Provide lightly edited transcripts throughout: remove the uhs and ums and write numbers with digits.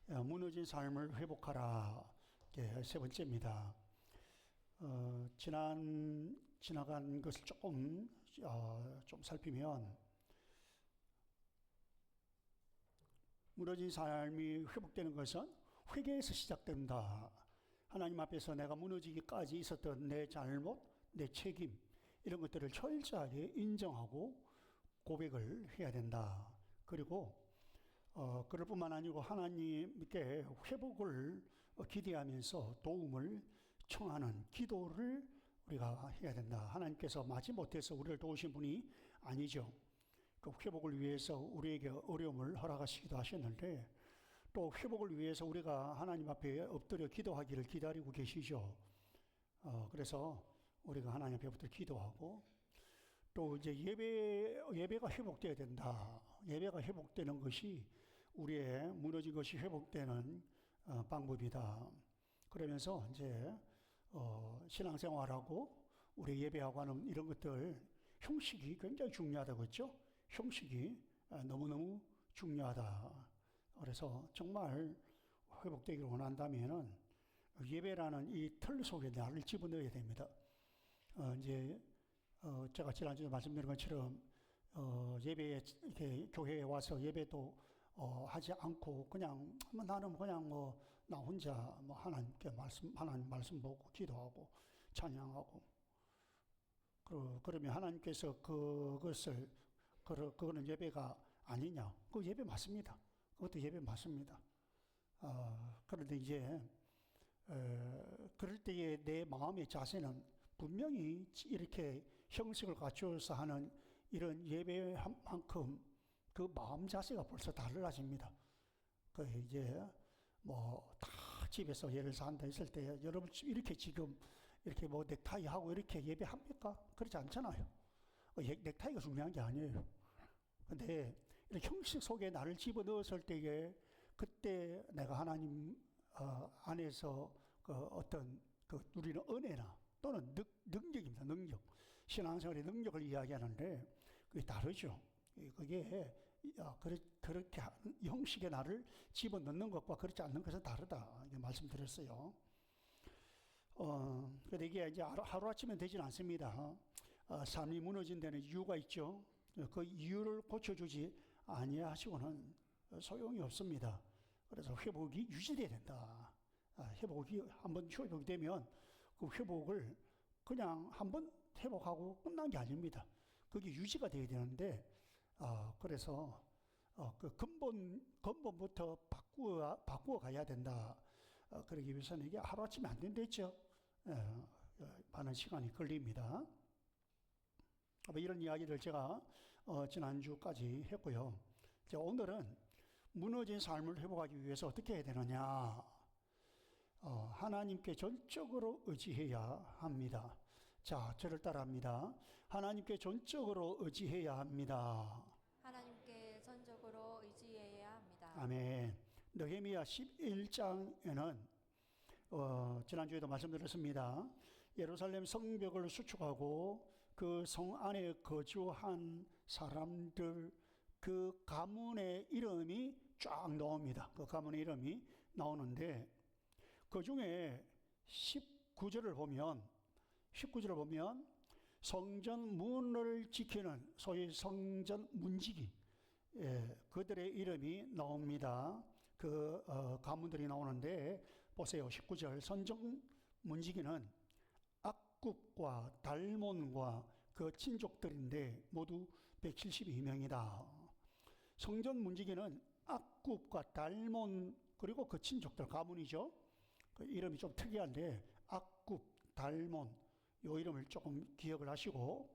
무너진 삶을 회복하라. 세 번째입니다. 지나간 것을 좀 살피면, 무너진 삶이 회복되는 것은 회개에서 시작된다. 하나님 앞에서 내가 무너지기까지 있었던 내 잘못, 내 책임, 이런 것들을 철저하게 인정하고 고백을 해야 된다. 그리고 그럴 뿐만 아니고 하나님께 회복을 기대하면서 도움을 청하는 기도를 우리가 해야 된다. 하나님께서 마지못해서 우리를 도우신 분이 아니죠. 그 회복을 위해서 우리에게 어려움을 허락하시기도 하셨는데, 또 회복을 위해서 우리가 하나님 앞에 엎드려 기도하기를 기다리고 계시죠. 그래서 우리가 하나님 앞에 엎드려 기도하고, 또 이제 예배가 회복되어야 된다. 예배가 회복되는 것이 우리의 무너진 것이 회복되는 방법이다. 그러면서 이제 신앙생활하고 우리 예배하고 하는 이런 것들 형식이 굉장히 중요하다고 했죠. 형식이 너무너무 중요하다. 그래서 정말 회복되기를 원한다면은 예배라는 이 틀 속에 나를 집어넣어야 됩니다. 제가 지난주에 말씀드린 것처럼 예배에 이렇게 교회에 와서 예배도 하지 않고 그냥 나는 그냥 나 혼자 하나님께 하나님 말씀 보고 기도하고 찬양하고, 그러면 하나님께서 그거는 예배가 아니냐? 그 예배 맞습니다. 그것도 예배 맞습니다. 그런데 이제 그럴 때의 내 마음의 자세는 분명히 이렇게 형식을 갖추어서 하는 이런 예배만큼 그 마음 자세가 벌써 달라집니다. 그 이제 다 집에서 예를 산다 했을 때 여러분 이렇게 지금 이렇게 넥타이 하고 이렇게 예배합니까? 그렇지 않잖아요. 넥타이가 중요한 게 아니에요. 근데 이렇게 형식 속에 나를 집어넣었을 때에 그때 내가 하나님 안에서 어떤 누리는 은혜나 또는 능력입니다. 능력. 신앙생활의 능력을 이야기하는데 그게 다르죠. 그게 그렇게 형식의 나를 집어넣는 것과 그렇지 않는 것은 다르다. 이렇게 말씀드렸어요. 근데 이게 이제 하루아침에 되지는 않습니다. 삶이 무너진 데는 이유가 있죠. 그 이유를 고쳐주지 아니하시고는 소용이 없습니다. 그래서 회복이 유지돼야 된다. 회복이 한번 회복이 되면 그 회복을 그냥 한번 회복하고 끝난 게 아닙니다. 그게 유지가 돼야 되는데, 그래서 그 근본부터 바꾸어 가야 된다. 그러기 위해서는 이게 하루아침에 안 된댔죠. 많은 시간이 걸립니다. 이런 이야기를 제가 지난주까지 했고요. 오늘은 무너진 삶을 회복하기 위해서 어떻게 해야 되느냐? 하나님께 전적으로 의지해야 합니다. 자, 저를 따라합니다. 하나님께 전적으로 의지해야 합니다. 하나님께 전적으로 의지해야 합니다. 아멘. 느헤미야 11장에는 지난주에도 말씀드렸습니다. 예루살렘 성벽을 수축하고 그 성 안에 거주한 사람들, 그 가문의 이름이 쫙 나옵니다. 그 가문의 이름이 나오는데, 그 중에 19절을 보면 성전 문을 지키는 소위 성전 문지기, 그들의 이름이 나옵니다. 그 가문들이 나오는데 보세요. 19절 성전 문지기는 악굽과 달몬과 그 친족들인데 모두 172명이다. 성전 문지기는 악굽과 달몬 그리고 그 친족들 가문이죠. 그 이름이 좀 특이한데 악굽, 달몬 요 이름을 조금 기억을 하시고,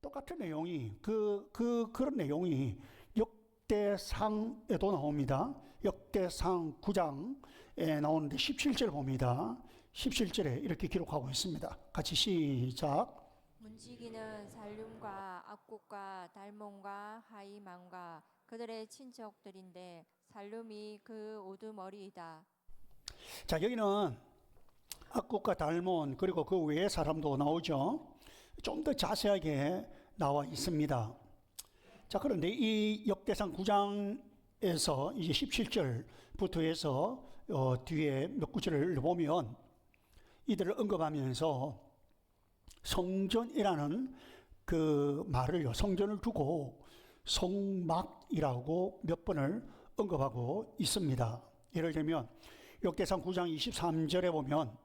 똑같은 내용이 그런 내용이 역대상에도 나옵니다. 역대상 9장에 나오는데 17절 봅니다. 17절에 이렇게 기록하고 있습니다. 같이 시작. 문지기는 살룸과 악국과 달몬과 하이만과 그들의 친척들인데 살룸이 그 우두머리이다. 자, 여기는 악국과 달몬 그리고 그 외의 사람도 나오죠. 좀 더 자세하게 나와 있습니다. 자, 그런데 이 역대상 9장 에서 이제 17절부터 해서 뒤에 몇 구절을 보면 이들을 언급하면서 성전이라는 그 말을요, 성전을 두고 성막이라고 몇 번을 언급하고 있습니다. 예를 들면 역대상 9장 23절에 보면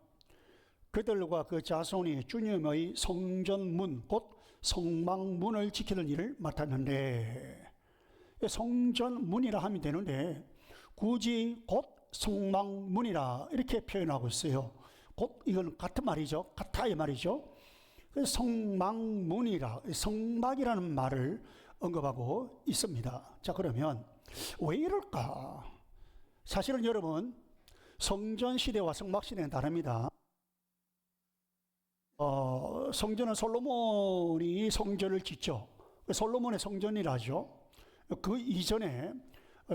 그들과 그 자손이 주님의 성전문 곧 성막문을 지키는 일을 맡았는데, 성전문이라 하면 되는데 굳이 곧 성막문이라 이렇게 표현하고 있어요. 곧 이건 같은 말이죠. 같아 이 말이죠. 그래서 성막문이라, 성막이라는 말을 언급하고 있습니다. 자, 그러면 왜 이럴까? 사실은 여러분, 성전 시대와 성막 시대는 다릅니다. 성전은 솔로몬이 성전을 짓죠. 솔로몬의 성전이라죠. 그 이전에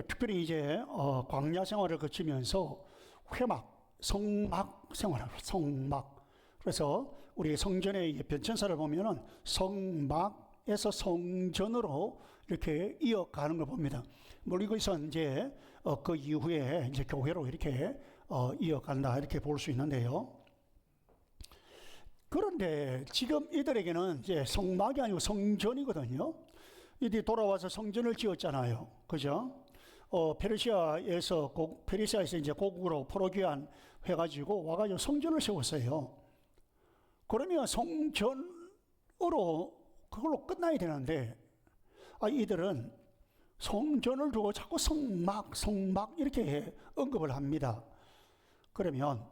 특별히 이제 광야 생활을 거치면서 회막, 성막 생활을, 성막. 그래서 우리 성전의 변천사를 보면은 성막에서 성전으로 이렇게 이어가는 걸 봅니다. 물론 이것은 이제 그 이후에 이제 교회로 이렇게 이어간다 이렇게 볼 수 있는데요. 그런데 지금 이들에게는 이제 성막이 아니고 성전이거든요. 이들이 돌아와서 성전을 지었잖아요. 그죠? 페르시아에서 이제 고국으로 포로귀환 해가지고 와가지고 성전을 세웠어요. 그러면 성전으로 그걸로 끝나야 되는데, 이들은 성전을 두고 자꾸 성막 이렇게 언급을 합니다. 그러면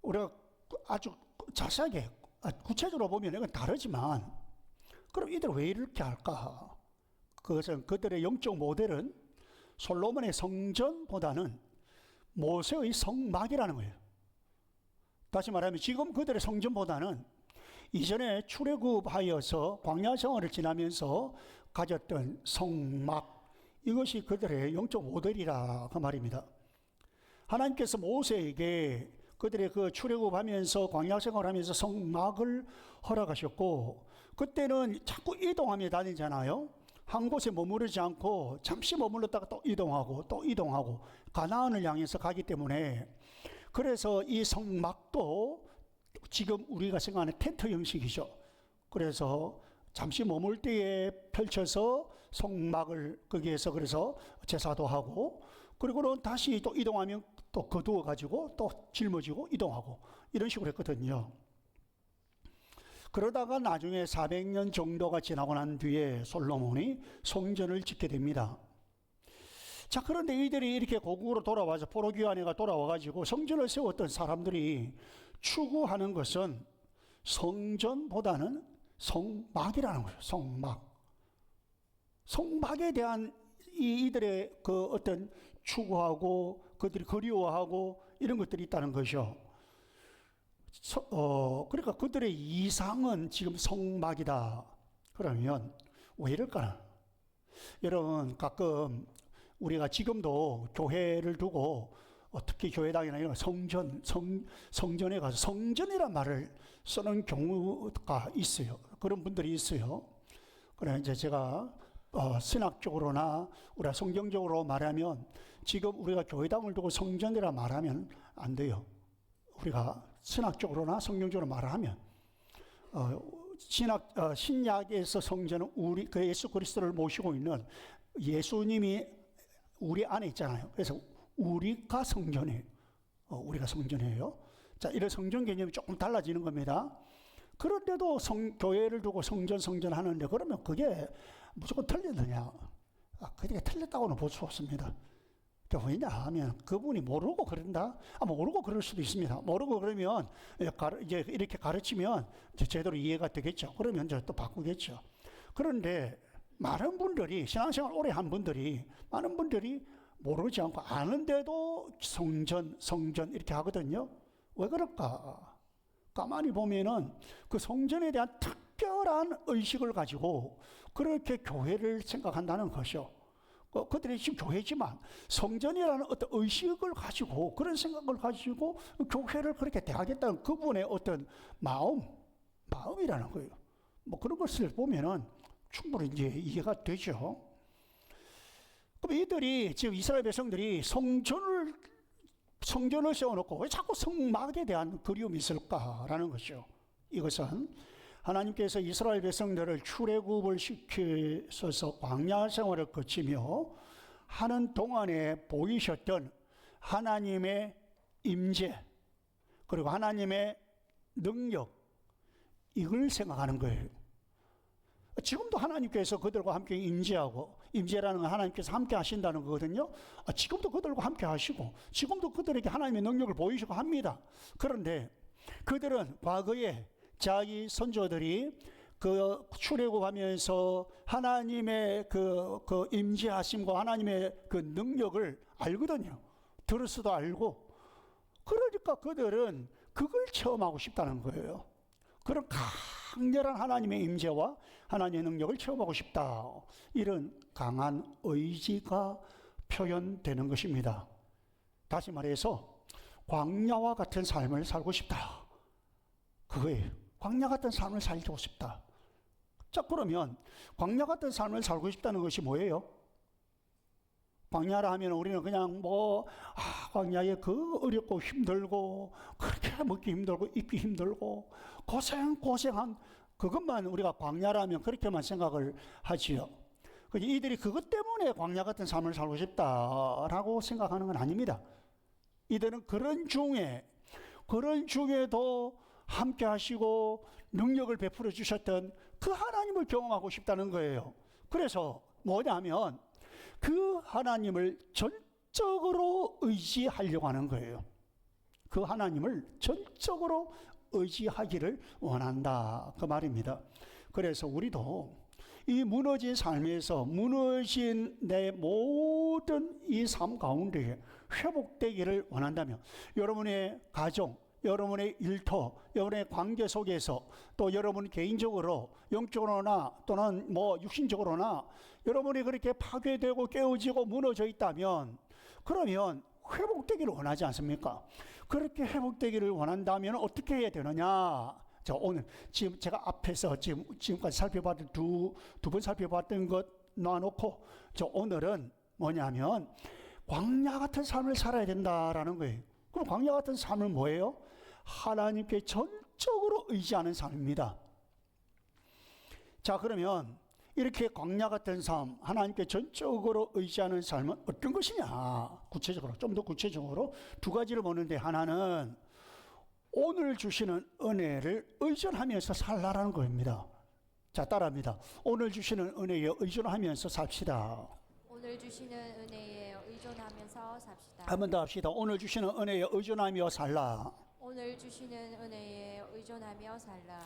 우리가 아주 자세하게 구체적으로 보면 이건 다르지만, 그럼 이들 왜 이렇게 할까? 그것은 그들의 영적 모델은 솔로몬의 성전보다는 모세의 성막이라는 거예요. 다시 말하면 지금 그들의 성전보다는 이전에 출애굽하여서 광야 생활을 지나면서 가졌던 성막, 이것이 그들의 영적 모델이라 그 말입니다. 하나님께서 모세에게 그들의 그 출애굽하면서 광야 생활하면서 성막을 허락하셨고, 그때는 자꾸 이동하며 다니잖아요. 한 곳에 머무르지 않고 잠시 머물렀다가 또 이동하고 가나안을 향해서 가기 때문에, 그래서 이 성막도 지금 우리가 생각하는 텐트 형식이죠. 그래서 잠시 머물 때에 펼쳐서 성막을 거기에서 그래서 제사도 하고, 그리고는 다시 또 이동하면 또 거두어 가지고 또 짊어지고 이동하고 이런 식으로 했거든요. 그러다가 나중에 400년 정도가 지나고 난 뒤에 솔로몬이 성전을 짓게 됩니다. 자, 그런데 이들이 이렇게 고국으로 돌아와서 포로귀환해가 돌아와가지고 성전을 세웠던 사람들이 추구하는 것은 성전보다는 성막이라는 거예요. 성막에 대한 이들의 그 어떤 추구하고 그들이 그리워하고 이런 것들이 있다는 것이죠. 그러니까 그들의 이상은 지금 성막이다. 그러면 왜 이럴까나? 여러분, 가끔 우리가 지금도 교회를 두고 특히 교회당이나 이런 성전에 가서 성전이란 말을 쓰는 경우가 있어요. 그런 분들이 있어요. 그래 이제 제가 신학적으로나 우리가 성경적으로 말하면 지금 우리가 교회당을 두고 성전이라 말하면 안 돼요. 우리가 신학적으로나 성경적으로 말하면 신약에서 성전은 우리 그 예수 그리스도를 모시고 있는 예수님이 우리 안에 있잖아요. 그래서 우리가 성전이에요. 우리가 성전이에요. 자, 이런 성전 개념이 조금 달라지는 겁니다. 그런데도 교회를 두고 성전 하는데, 그러면 그게 무조건 틀리느냐? 그게 틀렸다고는 볼 수 없습니다. 왜냐하면 그분이 모르고 그런다? 모르고 그럴 수도 있습니다. 모르고 그러면 이제 이렇게 가르치면 이제 제대로 이해가 되겠죠. 그러면 이제 또 바꾸겠죠. 그런데 많은 분들이 신앙생활 오래 한 분들이 많은 분들이 모르지 않고 아는데도 성전 이렇게 하거든요. 왜 그럴까? 가만히 보면은 그 성전에 대한 특별한 의식을 가지고 그렇게 교회를 생각한다는 것이요. 그들이 지금 교회지만 성전이라는 어떤 의식을 가지고 그런 생각을 가지고 교회를 그렇게 대하겠다는 그분의 어떤 마음이라는 거예요. 뭐 그런 것을 보면은 충분히 이제 이해가 되죠. 그럼 이들이 지금 이스라엘 백성들이 성전을 세워놓고 왜 자꾸 성막에 대한 그리움이 있을까라는 것이죠. 이것은 하나님께서 이스라엘 백성들을 출애굽을 시키셔서 광야 생활을 거치며 하는 동안에 보이셨던 하나님의 임재 그리고 하나님의 능력, 이걸 생각하는 거예요. 지금도 하나님께서 그들과 함께 임재라는 건 하나님께서 함께 하신다는 거거든요. 지금도 그들과 함께 하시고 지금도 그들에게 하나님의 능력을 보이시고 합니다. 그런데 그들은 과거에 자기 선조들이 그 출애굽하면서 하나님의 그 임재하심과 하나님의 그 능력을 알거든요. 들었어도 알고. 그러니까 그들은 그걸 체험하고 싶다는 거예요. 그런 강렬한 하나님의 임재와 하나님의 능력을 체험하고 싶다. 이런 강한 의지가 표현되는 것입니다. 다시 말해서 광야와 같은 삶을 살고 싶다. 그거예요. 광야 같은 삶을 살고 싶다. 자, 그러면 광야 같은 삶을 살고 싶다는 것이 뭐예요? 광야라 하면 우리는 그냥 광야에 그 어렵고 힘들고 그렇게 먹기 힘들고 입기 힘들고 고생한 그것만 우리가 광야라면 그렇게만 생각을 하지요. 이들이 그것 때문에 광야 같은 삶을 살고 싶다라고 생각하는 건 아닙니다. 이들은 그런 중에도 함께 하시고 능력을 베풀어 주셨던 그 하나님을 경험하고 싶다는 거예요. 그래서 뭐냐면 그 하나님을 전적으로 의지하려고 하는 거예요. 그 하나님을 전적으로 의지하기를 원한다. 그 말입니다. 그래서 우리도 이 무너진 삶에서 무너진 내 모든 이 삶 가운데 회복되기를 원한다면 여러분의 가정, 여러분의 일터, 여러분의 관계 속에서 또 여러분 개인적으로 영적으로나 또는 육신적으로나 여러분이 그렇게 파괴되고 깨어지고 무너져 있다면 그러면 회복되기를 원하지 않습니까? 그렇게 회복되기를 원한다면 어떻게 해야 되느냐? 자, 오늘 지금 제가 앞에서 지금까지 살펴봤던 두 번 살펴봤던 것 놔놓고 오늘은 뭐냐면 광야 같은 삶을 살아야 된다라는 거예요. 그럼 광야 같은 삶은 뭐예요? 하나님께 전적으로 의지하는 삶입니다. 자, 그러면 이렇게 광야 같은 삶, 하나님께 전적으로 의지하는 삶은 어떤 것이냐? 구체적으로, 좀 더 구체적으로 두 가지를 보는데, 하나는 오늘 주시는 은혜를 의존하면서 살라라는 겁니다. 자, 따라합니다. 오늘 주시는 은혜에 의존하면서 삽시다. 오늘 주시는 은혜에 의존하면서 삽시다. 한 번 더 합시다. 오늘 주시는 은혜에 의존하며 살라. 오늘 주시는 은혜에 의존하며 살라.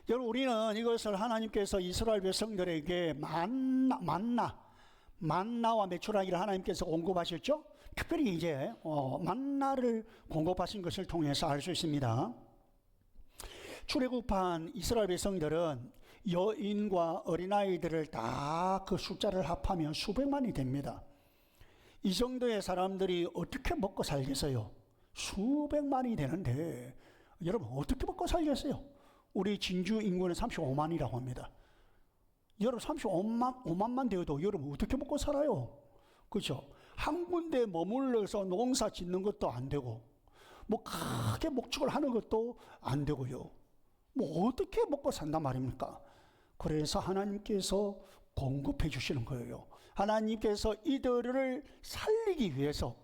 여러분, 우리는 이것을 하나님께서 이스라엘 백성들에게 만나와 메추라기를 하나님께서 공급하셨죠. 특별히 이제 만나를 공급하신 것을 통해서 알 수 있습니다. 출애굽한 이스라엘 백성들은 여인과 어린아이들을 다 그 숫자를 합하면 수백만이 됩니다. 이 정도의 사람들이 어떻게 먹고 살겠어요? 수백만이 되는데 여러분 어떻게 먹고 살겠어요? 우리 진주 인구는 35만이라고 합니다. 여러분 35만만 되어도 여러분 어떻게 먹고 살아요? 그렇죠? 한 군데 머물러서 농사 짓는 것도 안 되고 크게 목축을 하는 것도 안 되고요. 어떻게 먹고 산단 말입니까? 그래서 하나님께서 공급해 주시는 거예요. 하나님께서 이들을 살리기 위해서,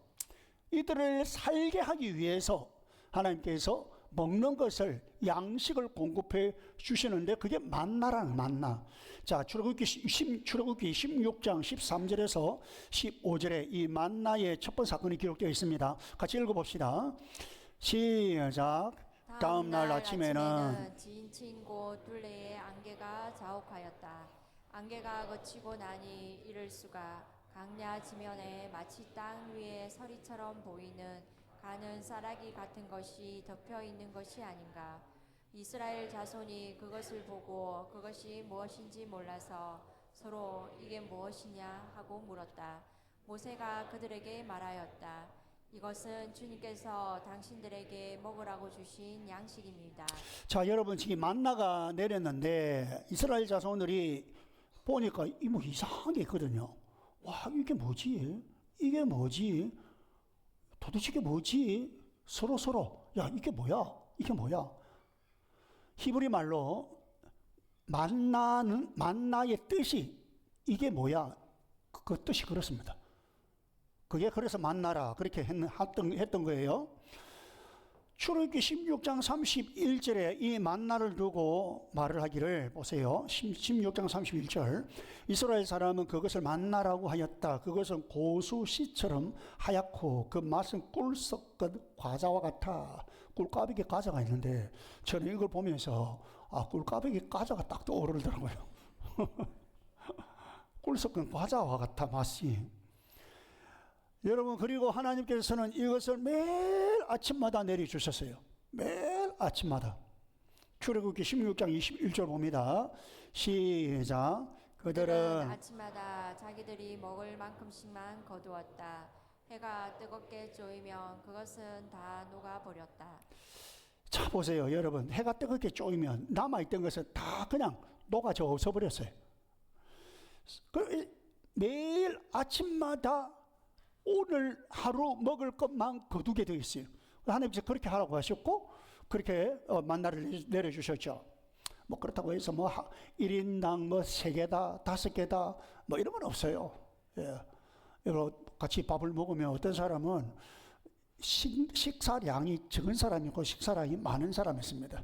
이들을 살게 하기 위해서 하나님께서 먹는 것을, 양식을 공급해 주시는데 그게 만나라는 만나. 자, 출애굽기 16장 13절에서 15절에 이 만나의 첫 번째 사건이 기록되어 있습니다. 같이 읽어봅시다. 시작. 다음 날 아침에는 지인 곳 둘레에 안개가 자욱하였다. 안개가 거치고 나니 이를 수가 강야 지면에 마치 땅 위에 서리처럼 보이는 가는 쌀아기 같은 것이 덮여 있는 것이 아닌가. 이스라엘 자손이 그것을 보고 그것이 무엇인지 몰라서 서로 이게 무엇이냐 하고 물었다. 모세가 그들에게 말하였다. 이것은 주님께서 당신들에게 먹으라고 주신 양식입니다. 자, 여러분, 지금 만나가 내렸는데 이스라엘 자손들이 보니까 이상한 게 있거든요. 와, 이게 뭐지? 이게 뭐지? 도대체 이게 뭐지? 서로 야, 이게 뭐야? 이게 뭐야? 히브리 말로 만나의 뜻이 이게 뭐야? 그 뜻이 그렇습니다. 그게 그래서 만나라 그렇게 했던 거예요. 출애굽기 16장 31절에 이 만나를 두고 말을 하기를 보세요. 16장 31절. 이스라엘 사람은 그것을 만나라고 하였다. 그것은 고수씨처럼 하얗고 그 맛은 꿀 섞은 과자와 같아. 꿀까베기 과자가 있는데 저는 이걸 보면서 꿀까베기 과자가 딱 떠오르더라고요. 꿀 섞은 과자와 같아 맛이. 여러분, 그리고 하나님께서는 이것을 매일 아침마다 내려주셨어요. 매일 아침마다. 출애굽기 16장 21절 봅니다. 시작. 그들은 아침마다 자기들이 먹을 만큼씩만 거두었다. 해가 뜨겁게 쪼이면 그것은 다 녹아버렸다. 자, 보세요. 여러분, 해가 뜨겁게 쪼이면 남아있던 것은 다 그냥 녹아져 없어버렸어요. 매일 아침마다 오늘 하루 먹을 것만 거두게 되어 있어요. 하나님께서 그렇게 하라고 하셨고 그렇게 만나를 내려주셨죠. 뭐 그렇다고 해서 뭐 1인당 뭐 3개다 5개다 뭐 이런 건 없어요. 예. 여러분, 같이 밥을 먹으면 어떤 사람은 식사량이 적은 사람이 있고 식사량이 많은 사람이 있습니다.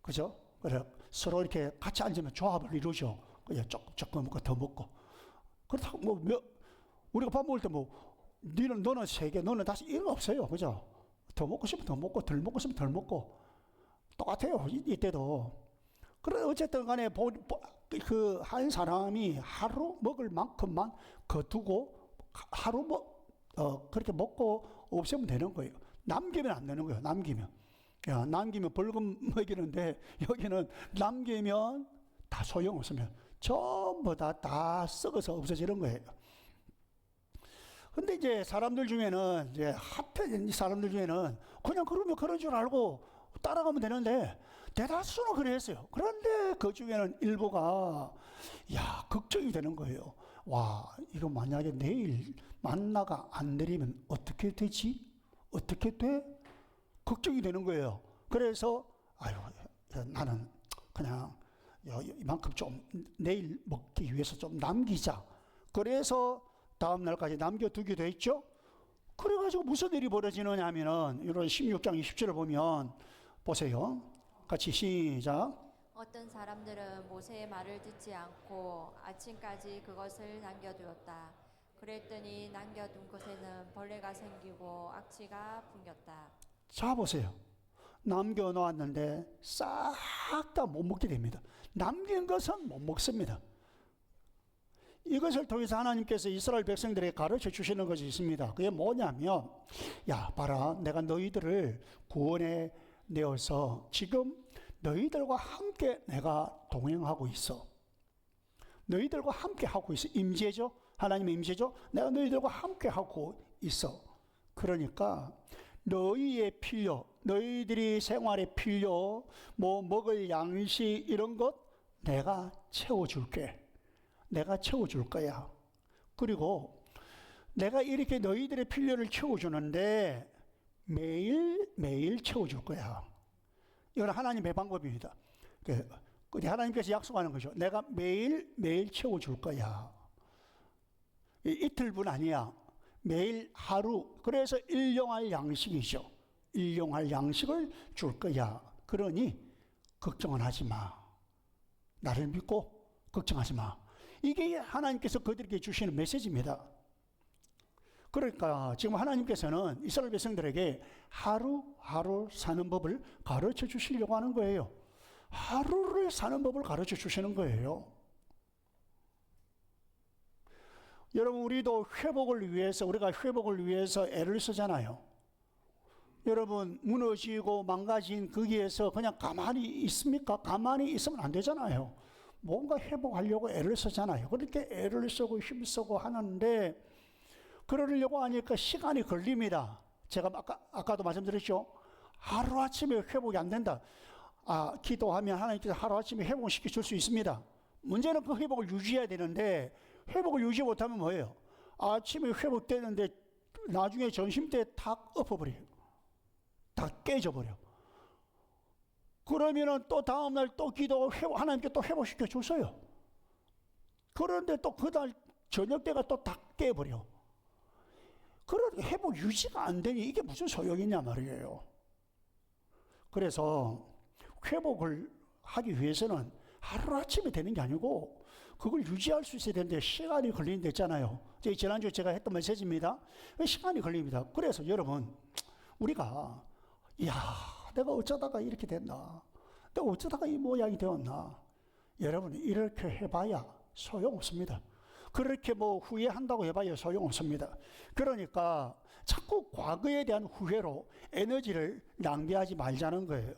그죠? 그래 서로 이렇게 같이 앉으면 조합을 이루죠. 그냥 조금 먹고 더 먹고. 그렇다고 뭐 우리가 밥 먹을 때 뭐 너는 3개, 너는 5, 이런 거 없어요. 그죠? 더 먹고 싶으면 더 먹고, 덜 먹고 싶으면 덜 먹고. 똑같아요. 이때도. 그래, 어쨌든 간에 그 한 사람이 하루 먹을 만큼만 거두고 하루 그렇게 먹고 없애면 되는 거예요. 남기면 안 되는 거예요. 남기면 벌금 먹이는데 여기는 남기면 다 소용없으면 전부 다 썩어서 없어지는 거예요. 근데 이제 사람들 중에는 이 사람들 중에는 그냥 그러면 그런 줄 알고 따라가면 되는데 대다수는 그랬어요. 그런데 그 중에는 일부가 걱정이 되는 거예요. 와, 이거 만약에 내일 만나가 안 내리면 어떻게 되지? 어떻게 돼? 걱정이 되는 거예요. 그래서 나는 그냥 이만큼 좀 내일 먹기 위해서 좀 남기자. 그래서 다음 날까지 남겨두기도 했죠. 그래가지고 무슨 일이 벌어지느냐 하면은 이런 16장 20절을 보면 보세요. 같이 시작. 어떤 사람들은 모세의 말을 듣지 않고 아침까지 그것을 남겨두었다. 그랬더니 남겨둔 곳에는 벌레가 생기고 악취가 풍겼다. 자, 보세요. 남겨놓았는데 싹 다 못 먹게 됩니다. 남긴 것은 못 먹습니다. 이것을 통해서 하나님께서 이스라엘 백성들에게 가르쳐 주시는 것이 있습니다. 그게 뭐냐면, 봐라, 내가 너희들을 구원해 내어서 지금 너희들과 함께 내가 동행하고 있어. 너희들과 함께 하고 있어. 임재죠. 하나님의 임재죠. 내가 너희들과 함께 하고 있어. 그러니까 너희의 필요, 너희들이 생활의 필요, 뭐 먹을 양식 이런 것 내가 채워줄게. 내가 채워줄 거야. 그리고 내가 이렇게 너희들의 필요를 채워주는데 매일 채워줄 거야. 이건 하나님의 방법입니다. 하나님께서 약속하는 거죠. 내가 매일 채워줄 거야. 이틀분 아니야. 매일 하루. 그래서 일용할 양식이죠. 일용할 양식을 줄 거야. 그러니 걱정은 하지 마. 나를 믿고 걱정하지 마. 이게 하나님께서 그들에게 주시는 메시지입니다. 그러니까 지금 하나님께서는 이스라엘 백성들에게 하루하루 사는 법을 가르쳐 주시려고 하는 거예요. 하루를 사는 법을 가르쳐 주시는 거예요. 여러분, 우리도 우리가 회복을 위해서 애를 쓰잖아요. 여러분, 무너지고 망가진 거기에서 그냥 가만히 있습니까? 가만히 있으면 안 되잖아요. 뭔가 회복하려고 애를 쓰잖아요. 그렇게 애를 쓰고 힘쓰고 하는데 그러려고 하니까 시간이 걸립니다. 제가 아까도 말씀드렸죠. 하루아침에 회복이 안 된다. 기도하면 하나님께서 하루아침에 회복시켜 줄 수 있습니다. 문제는 그 회복을 유지해야 되는데 회복을 유지 못하면 뭐예요? 아침에 회복되는데 나중에 점심 때 다 엎어버려요. 다 깨져버려. 그러면은 또 다음날 또 기도하고 하나님께 또 회복시켜 줬어요. 그런데 또 그날 저녁 때가 또 다 깨버려. 그런 회복 유지가 안 되니 이게 무슨 소용이냐 말이에요. 그래서 회복을 하기 위해서는 하루아침에 되는 게 아니고 그걸 유지할 수 있어야 되는데 시간이 걸리는 데 있잖아요. 지난주에 제가 했던 메시지입니다. 시간이 걸립니다. 그래서 여러분, 우리가 이야, 내가 어쩌다가 이렇게 됐나, 내가 어쩌다가 이 모양이 되었나, 여러분 이렇게 해봐야 소용없습니다. 그렇게 뭐 후회한다고 해봐야 소용없습니다. 그러니까 자꾸 과거에 대한 후회로 에너지를 낭비하지 말자는 거예요.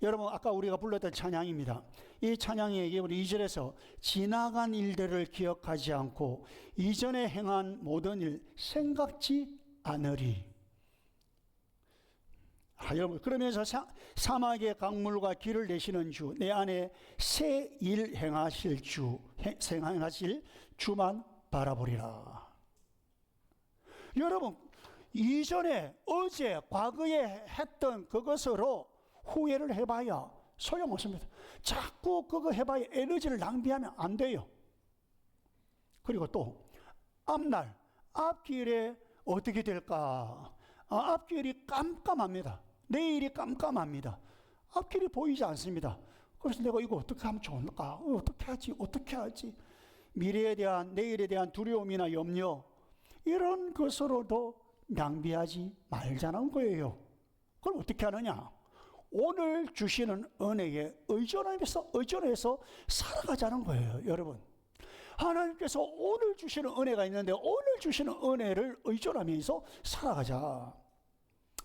여러분, 아까 우리가 불렀던 찬양입니다. 이 찬양의 우리 2절에서 지나간 일들을 기억하지 않고 이전에 행한 모든 일 생각지 않으리. 여러분, 그러면서 사막의 강물과 길을 내시는 주, 내 안에 새 일 행하실 주만 바라보리라. 여러분, 이전에 어제 과거에 했던 그것으로 후회를 해봐야 소용없습니다. 자꾸 그거 해봐야 에너지를 낭비하면 안 돼요. 그리고 또 앞날 앞길에 어떻게 될까? 앞길이 깜깜합니다. 내일이 깜깜합니다. 앞길이 보이지 않습니다. 그래서 내가 이거 어떻게 하면 좋을까? 어떻게 하지? 미래에 대한, 내일에 대한 두려움이나 염려, 이런 것으로도 낭비하지 말자는 거예요. 그럼 어떻게 하느냐? 오늘 주시는 은혜에 의존해서 살아가자는 거예요, 여러분. 하나님께서 오늘 주시는 은혜가 있는데 오늘 주시는 은혜를 의존하면서 살아가자.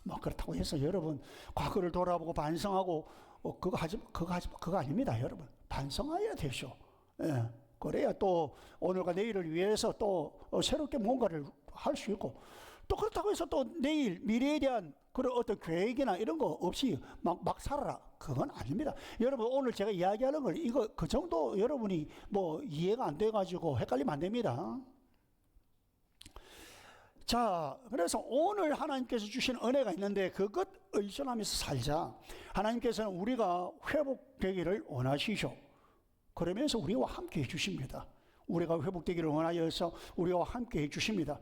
뭐 그렇다고 해서 여러분 과거를 돌아보고 반성하고 그거 아닙니다, 여러분. 반성해야 되죠. 예. 그래야 또 오늘과 내일을 위해서 또 새롭게 뭔가를 할 수 있고, 또 그렇다고 해서 또 내일 미래에 대한 그런 어떤 계획이나 이런 거 없이 막 살아라, 그건 아닙니다. 여러분, 오늘 제가 이야기하는 걸 이거 그 정도 여러분이 뭐 이해가 안 돼가지고 헷갈리면 안 됩니다. 자, 그래서 오늘 하나님께서 주신 은혜가 있는데 그것 의존하면서 살자. 하나님께서는 우리가 회복되기를 원하시죠. 그러면서 우리와 함께 해주십니다. 우리가 회복되기를 원하여서 우리와 함께 해주십니다.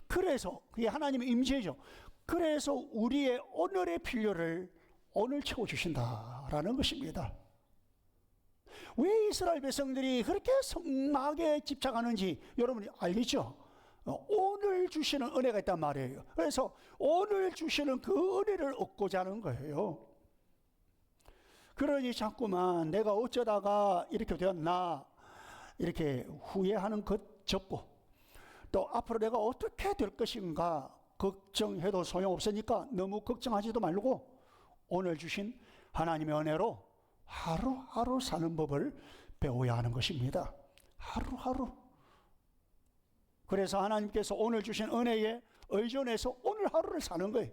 그래서 그게 하나님의 임재죠. 그래서 우리의 오늘의 필요를 오늘 채워주신다라는 것입니다. 왜 이스라엘 백성들이 그렇게 성막에 집착하는지 여러분이 알겠죠? 오늘 주시는 은혜가 있단 말이에요. 그래서 오늘 주시는 그 은혜를 얻고자 하는 거예요. 그러니 자꾸만 내가 어쩌다가 이렇게 되었나 이렇게 후회하는 것 접고, 또 앞으로 내가 어떻게 될 것인가 걱정해도 소용없으니까 너무 걱정하지도 말고 오늘 주신 하나님의 은혜로 하루하루 사는 법을 배워야 하는 것입니다. 하루하루. 그래서 하나님께서 오늘 주신 은혜에 의존해서 오늘 하루를 사는 거예요.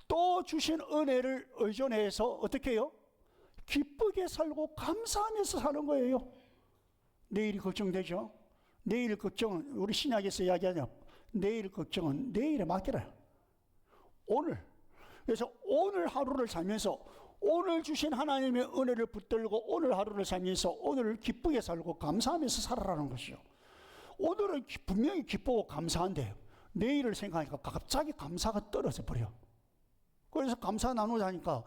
또 주신 은혜를 의존해서 어떻게 해요? 기쁘게 살고 감사하면서 사는 거예요. 내일이 걱정되죠? 내일 걱정은 우리 신약에서 이야기하냐, 내일 걱정은 내일에 맡겨라. 오늘. 그래서 오늘 하루를 살면서 오늘 주신 하나님의 은혜를 붙들고 오늘 하루를 살면서 오늘을 기쁘게 살고 감사하면서 살아라는 것이죠. 오늘은 분명히 기쁘고 감사한데 내일을 생각하니까 갑자기 감사가 떨어져 버려. 그래서 감사 나누자니까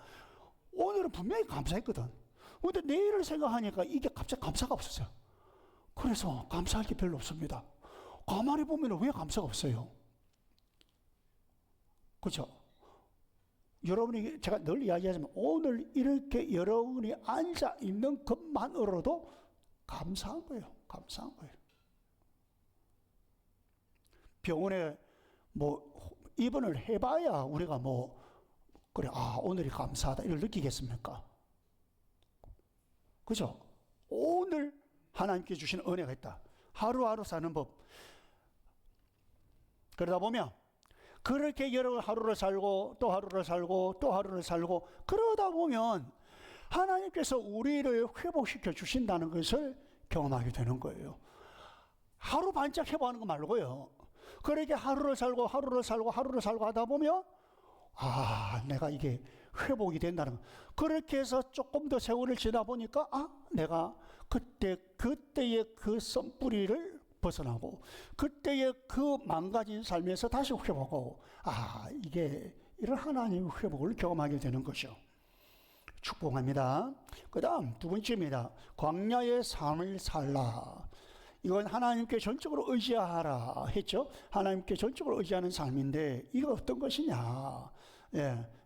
오늘은 분명히 감사했거든. 근데 내일을 생각하니까 이게 갑자기 감사가 없었어요. 그래서 감사할 게 별로 없습니다. 가만히 보면 왜 감사가 없어요? 그렇죠? 여러분이, 제가 늘 이야기하지만 오늘 이렇게 여러분이 앉아 있는 것만으로도 감사한 거예요. 감사한 거예요. 병원에 뭐 입원을 해봐야 우리가 뭐 그래, 오늘이 감사하다 이걸 느끼겠습니까? 그죠? 오늘 하나님께 주신 은혜가 있다. 하루하루 사는 법. 그러다 보면 그렇게 여러 하루를 살고 또 하루를 살고 또 하루를 살고 그러다 보면 하나님께서 우리를 회복시켜 주신다는 것을 경험하게 되는 거예요. 하루 반짝 회복하는 거 말고요. 그렇게 하루를 살고 하다 보면 내가 이게 회복이 된다는 거. 그렇게 해서 조금 더 세월을 지나 보니까 내가 그때의 그 썸뿌리를 벗어나고 그때의 그 망가진 삶에서 다시 회복하고 이게 이런 하나님의 회복을 경험하게 되는 것이요. 축복합니다. 그 다음 두 번째입니다. 광야의 삶을 살라. 이건 하나님께 전적으로 의지하라 했죠. 하나님께 전적으로 의지하는 삶인데 이거 어떤 것이냐.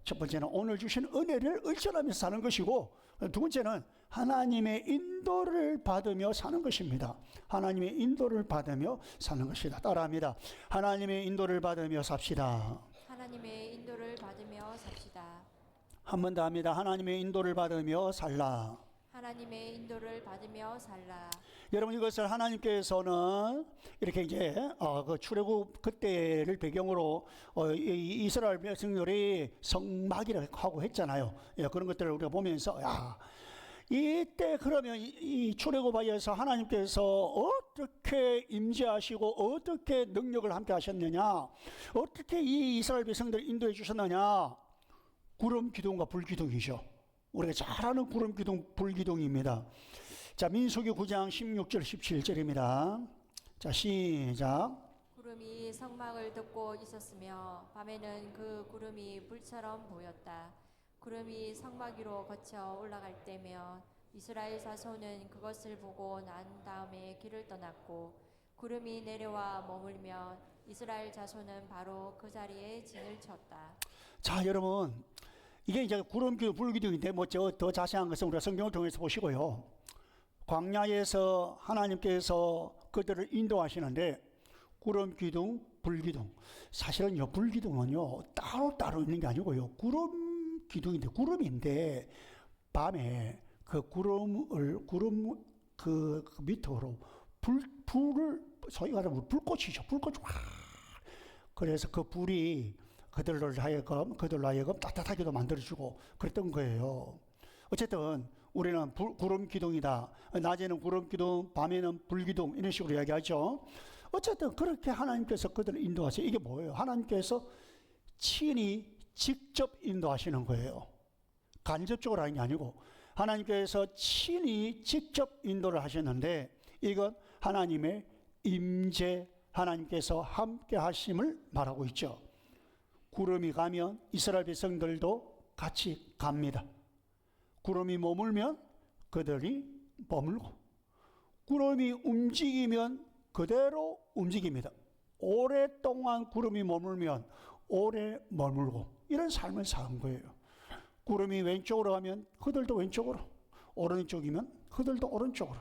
첫 번째는 오늘 주신 은혜를 의존하면서 사는 것이고, 두 번째는 하나님의 인도를 받으며 사는 것입니다. 하나님의 인도를 받으며 사는 것이다. 따라합니다. 하나님의 인도를 받으며 삽시다. 하나님의 인도를 받으며 삽시다. 한 번 더 합니다. 하나님의 인도를 받으며 살라. 하나님의 인도를 받으며 살라. 여러분, 이것을 하나님께서는 이렇게 이제 그 출애굽 그때를 배경으로 이스라엘 백성들이 성막이라고 하고 했잖아요. 그런 것들을 우리가 보면서 이때 그러면 이 출애굽하여서 하나님께서 어떻게 임재하시고 어떻게 능력을 함께 하셨느냐, 어떻게 이 이스라엘 백성들을 인도해 주셨느냐. 구름 기둥과 불 기둥이죠. 우리가 잘 아는 구름 기둥, 불 기둥입니다. 자, 민수기 9장 16절 17절입니다. 자, 시작. 구름이 성막을 덮고 있었으며 밤에는 그 구름이 불처럼 보였다. 구름이 성막 위로 거쳐 올라갈 때면 이스라엘 자손은 그것을 보고 난 다음에 길을 떠났고, 구름이 내려와 머물면 이스라엘 자손은 바로 그 자리에 진을 쳤다. 자, 여러분, 이게 이제 구름 기둥, 불 기둥인데 더 자세한 것은 우리가 성경을 통해서 보시고요. 광야에서 하나님께서 그들을 인도하시는데 구름 기둥, 불 기둥. 사실은요, 불 기둥은요 따로 있는 게 아니고요, 구름 기둥인데 구름인데 밤에 그 구름 그 밑으로 불을 소위 말하면 불꽃이죠. 불꽃. 그래서 그 불이 그들로 하여금 따뜻하게도 만들어주고 그랬던 거예요. 어쨌든 우리는 구름 기둥이다. 낮에는 구름 기둥, 밤에는 불 기둥, 이런 식으로 이야기하죠. 어쨌든 그렇게 하나님께서 그들을 인도하세요. 이게 뭐예요? 하나님께서 친히 직접 인도하시는 거예요. 간접적으로 하는 게 아니고 하나님께서 친히 직접 인도를 하셨는데, 이건 하나님의 임재, 하나님께서 함께 하심을 말하고 있죠. 구름이 가면 이스라엘 백성들도 같이 갑니다. 구름이 머물면 그들이 머물고, 구름이 움직이면 그대로 움직입니다. 오랫동안 구름이 머물면 오래 머물고, 이런 삶을 사는 거예요. 구름이 왼쪽으로 가면 그들도 왼쪽으로, 오른쪽이면 그들도 오른쪽으로.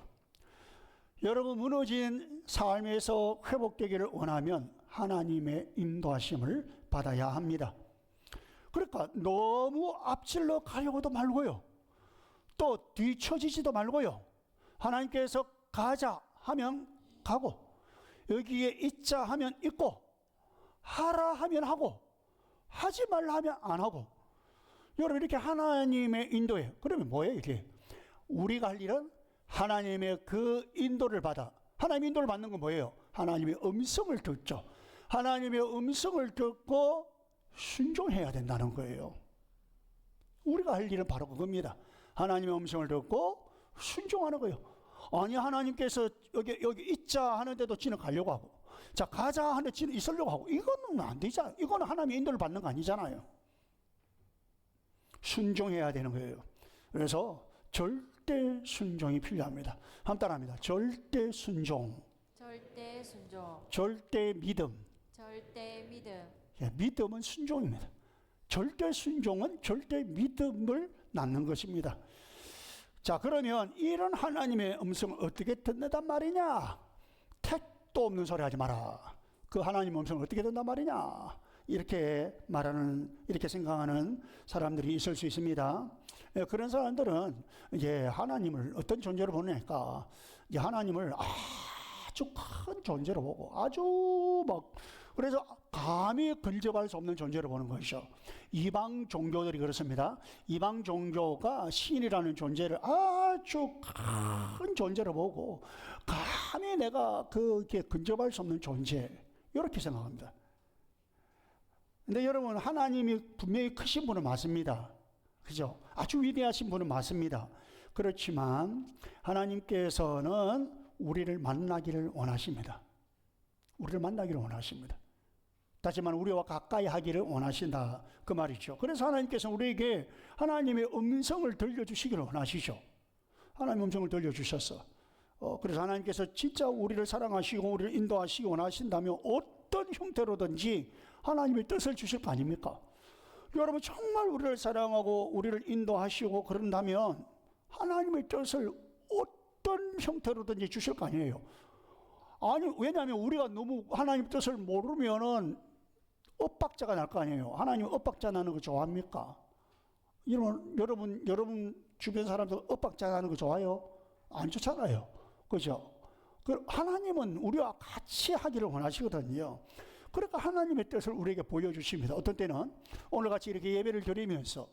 여러분, 무너진 삶에서 회복되기를 원하면 하나님의 인도하심을 받아야 합니다. 그러니까 너무 앞질러 가려고도 말고요, 또 뒤처지지도 말고요. 하나님께서 가자 하면 가고, 여기에 있자 하면 있고, 하라 하면 하고, 하지 말라 하면 안 하고. 여러분, 이렇게 하나님의 인도예요. 그러면 뭐예요 이게? 우리가 할 일은 하나님의 그 인도를 받아. 하나님의 인도를 받는 건 뭐예요? 하나님의 음성을 듣죠. 하나님의 음성을 듣고 순종해야 된다는 거예요. 우리가 할 일은 바로 그겁니다. 하나님의 음성을 듣고 순종하는 거예요. 아니, 하나님께서 여기 있자 하는데도 지는 가려고 하고, 자, 가자 하는데 지는 있으려고 하고, 이거는 안 되잖아요. 이거는 하나님의 인도를 받는 거 아니잖아요. 순종해야 되는 거예요. 그래서 절대 순종이 필요합니다. 한번 따라합니다. 절대 순종. 절대 순종. 절대 믿음. 절대 믿음. 믿음은 순종입니다. 절대 순종은 절대 믿음을 낳는 것입니다. 자, 그러면 이런 하나님의 음성을 어떻게 듣는단 말이냐? 택도 없는 소리 하지 마라. 그 하나님의 음성을 어떻게 듣는단 말이냐? 이렇게 생각하는 사람들이 있을 수 있습니다. 그런 사람들은 이제 하나님을 어떤 존재로 보니까, 이제 하나님을 아주 큰 존재로 보고, 아주 막 그래서 감히 근접할 수 없는 존재로 보는 것이죠. 이방 종교들이 그렇습니다. 이방 종교가 신이라는 존재를 아주 큰 존재로 보고 감히 내가 그게 근접할 수 없는 존재 이렇게 생각합니다. 근데 여러분, 하나님이 분명히 크신 분은 맞습니다. 그죠? 아주 위대하신 분은 맞습니다. 그렇지만 하나님께서는 우리를 만나기를 원하십니다. 우리를 만나기를 원하십니다. 다시 말하면 우리와 가까이 하기를 원하신다 그 말이죠. 그래서 하나님께서 우리에게 하나님의 음성을 들려주시기를 원하시죠. 하나님의 음성을 들려주셨어. 그래서 하나님께서 진짜 우리를 사랑하시고 우리를 인도하시기 원하신다면 어떤 형태로든지 하나님의 뜻을 주실 거 아닙니까? 여러분, 정말 우리를 사랑하고 우리를 인도하시고 그런다면 하나님의 뜻을 어떤 형태로든지 주실 거 아니에요. 아니, 왜냐하면 우리가 너무 하나님 뜻을 모르면은 엇박자가 날 거 아니에요. 하나님 엇박자 나는 거 좋아합니까? 여러분 주변 사람들 엇박자 나는 거 좋아요? 안 좋잖아요. 그죠? 하나님은 우리와 같이 하기를 원하시거든요. 그러니까 하나님의 뜻을 우리에게 보여주십니다. 어떤 때는 오늘같이 이렇게 예배를 드리면서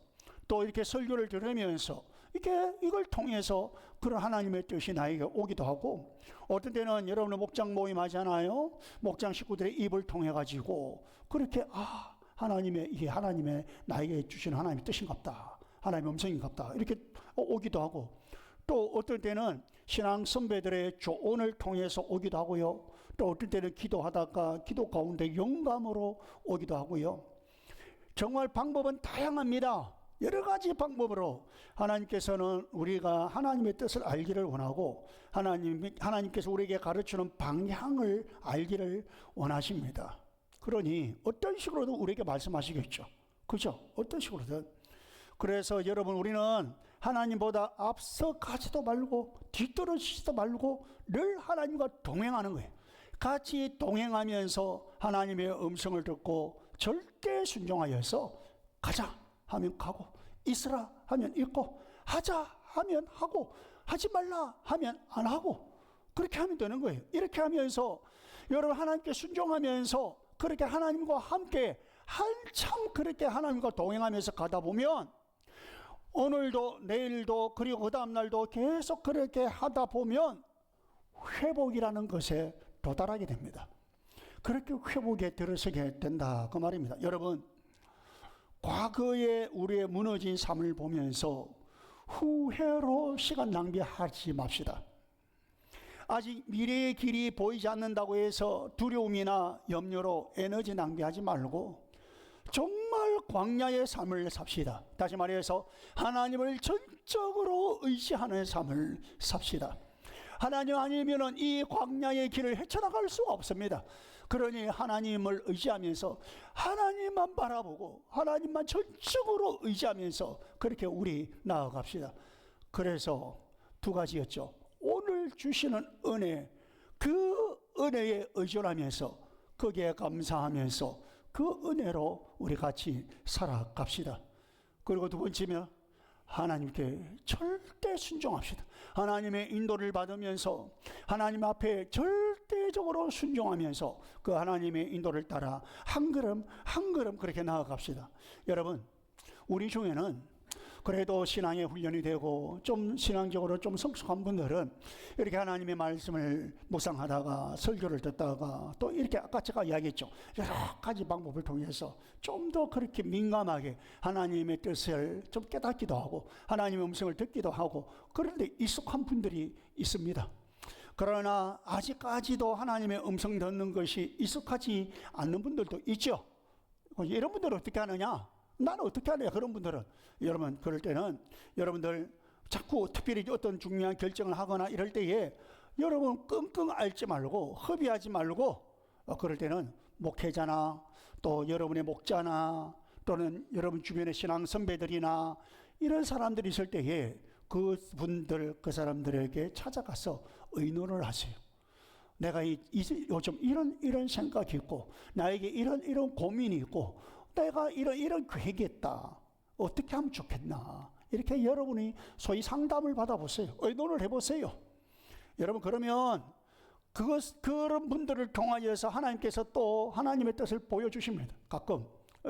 또 이렇게 설교를 들으면서 이걸 통해서 그런 하나님의 뜻이 나에게 오기도 하고, 어떤 때는 여러분의 목장 모임 하잖아요. 목장 식구들의 입을 통해 가지고 그렇게 이게 하나님의 나에게 주신 하나님의 뜻인갑다, 하나님의 음성인갑다 이렇게 오기도 하고, 또 어떤 때는 신앙 선배들의 조언을 통해서 오기도 하고요. 또 어떤 때는 기도하다가 기도 가운데 영감으로 오기도 하고요. 정말 방법은 다양합니다. 여러 가지 방법으로 하나님께서는 우리가 하나님의 뜻을 알기를 원하고 하나님께서 우리에게 가르치는 방향을 알기를 원하십니다. 그러니 어떤 식으로든 우리에게 말씀하시겠죠. 그죠? 어떤 식으로든. 그래서 여러분, 우리는 하나님보다 앞서 가지도 말고 뒤떨어지지도 말고 늘 하나님과 동행하는 거예요. 같이 동행하면서 하나님의 음성을 듣고 절대 순종하여서 가자 하면 가고, 있으라 하면 있고, 하자 하면 하고, 하지 말라 하면 안 하고, 그렇게 하면 되는 거예요. 이렇게 하면서 여러분, 하나님께 순종하면서 그렇게 하나님과 함께 한참 그렇게 하나님과 동행하면서 가다 보면 오늘도 내일도 그리고 그 다음 날도 계속 그렇게 하다 보면 회복이라는 것에 도달하게 됩니다. 그렇게 회복에 들어서게 된다 그 말입니다. 여러분, 과거에 우리의 무너진 삶을 보면서 후회로 시간 낭비하지 맙시다. 아직 미래의 길이 보이지 않는다고 해서 두려움이나 염려로 에너지 낭비하지 말고 정말 광야의 삶을 삽시다. 다시 말해서 하나님을 전적으로 의지하는 삶을 삽시다. 하나님 아니면은 이 광야의 길을 헤쳐나갈 수가 없습니다. 그러니 하나님을 의지하면서 하나님만 바라보고 하나님만 전적으로 의지하면서 그렇게 우리 나아갑시다. 그래서 두 가지였죠. 오늘 주시는 은혜, 그 은혜에 의존하면서 거기에 감사하면서 그 은혜로 우리 같이 살아갑시다. 그리고 두 번째면 하나님께 절대 순종합시다. 하나님의 인도를 받으면서 하나님 앞에 절대적으로 순종하면서 그 하나님의 인도를 따라 한 걸음 한 걸음 그렇게 나아갑시다. 여러분, 우리 중에는 그래도 신앙의 훈련이 되고 좀 신앙적으로 좀 성숙한 분들은 이렇게 하나님의 말씀을 묵상하다가 설교를 듣다가 또 이렇게 아까 제가 이야기했죠. 여러 가지 방법을 통해서 좀 더 그렇게 민감하게 하나님의 뜻을 좀 깨닫기도 하고 하나님의 음성을 듣기도 하고, 그런데 익숙한 분들이 있습니다. 그러나 아직까지도 하나님의 음성 듣는 것이 익숙하지 않는 분들도 있죠. 이런 분들은 어떻게 하느냐? 나는 어떻게 하냐? 그런 분들은, 여러분, 그럴 때는 여러분들 자꾸 특별히 어떤 중요한 결정을 하거나 이럴 때에 여러분 끙끙 앓지 말고 허비하지 말고, 그럴 때는 목회자나 또 여러분의 목자나 또는 여러분 주변의 신앙 선배들이나 이런 사람들이 있을 때에 그 사람들에게 찾아가서 의논을 하세요. 내가 요즘 이런 생각이 있고 나에게 이런 고민이 있고 내가 이런 계획이 있다. 어떻게 하면 좋겠나. 이렇게 여러분이 소위 상담을 받아보세요. 의논을 해보세요. 여러분, 그러면 그런 분들을 통하여서 하나님께서 또 하나님의 뜻을 보여주십니다. 가끔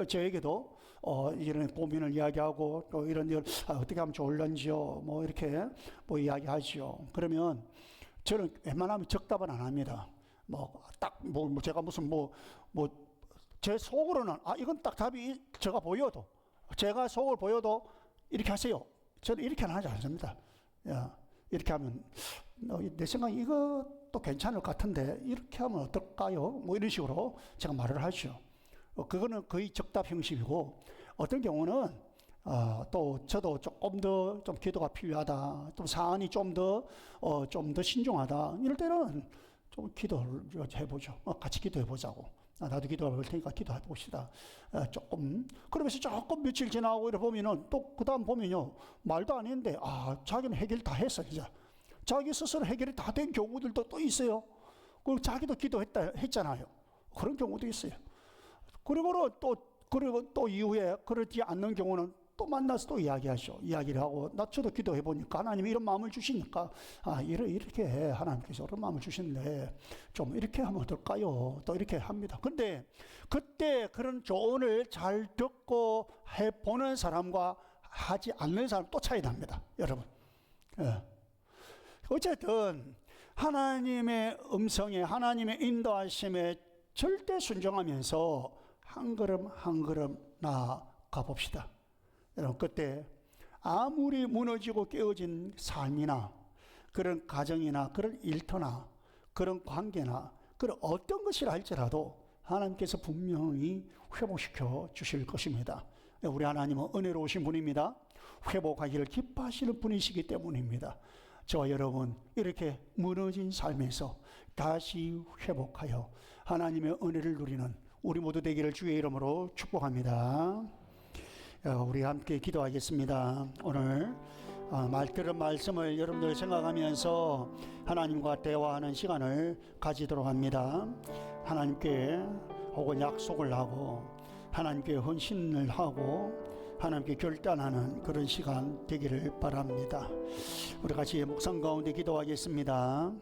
저에게도 이런 고민을 이야기하고 또 이런 일 어떻게 하면 좋을런지요, 뭐 이렇게 뭐 이야기하지요. 그러면 저는 웬만하면 적답은 안 합니다. 제가 무슨 제 속으로는 이건 딱 답이 제가 속을 보여도 이렇게 하세요. 저는 이렇게는 하지 않습니다. 야, 이렇게 하면 내 생각에 이것도 괜찮을 것 같은데 이렇게 하면 어떨까요? 뭐 이런 식으로 제가 말을 하죠. 그거는 거의 적답 형식이고, 어떤 경우는 또 저도 조금 더 좀 기도가 필요하다, 좀 사안이 좀 더 신중하다, 이럴 때는 좀 기도를 해보죠. 같이 기도해보자고. 나도 기도할 테니까 기도해 봅시다. 조금 그러면서 조금 며칠 지나고 이래 보면은 또 그다음 보면요, 말도 안 했는데 자기는 해결 다 했어. 진짜 자기 스스로 해결이 다 된 경우들도 또 있어요. 그리고 자기도 했잖아요. 그런 경우도 있어요. 그리고 또 이후에 그렇지 않는 경우는 또 만나서 또 이야기를 하고, 저도 기도해 보니까 하나님이 이런 마음을 주시니까 이렇게 하나님께서 이런 마음을 주시는데 좀 이렇게 하면 어떨까요? 또 이렇게 합니다. 근데 그때 그런 조언을 잘 듣고 해보는 사람과 하지 않는 사람 또 차이 납니다, 여러분. 어쨌든 하나님의 음성에, 하나님의 인도하심에 절대 순종하면서 한 걸음 한 걸음 나아가 봅시다. 여러분, 그때 아무리 무너지고 깨어진 삶이나 그런 가정이나 그런 일터나 그런 관계나 그런 어떤 것이라 할지라도 하나님께서 분명히 회복시켜 주실 것입니다. 우리 하나님은 은혜로우신 분입니다. 회복하기를 기뻐하시는 분이시기 때문입니다. 저와 여러분, 이렇게 무너진 삶에서 다시 회복하여 하나님의 은혜를 누리는 우리 모두 되기를 주의 이름으로 축복합니다. 우리 함께 기도하겠습니다. 오늘 들은 말씀을 여러분들 생각하면서 하나님과 대화하는 시간을 가지도록 합니다. 하나님께 혹은 약속을 하고 하나님께 헌신을 하고 하나님께 결단하는 그런 시간 되기를 바랍니다. 우리 같이 묵상 가운데 기도하겠습니다.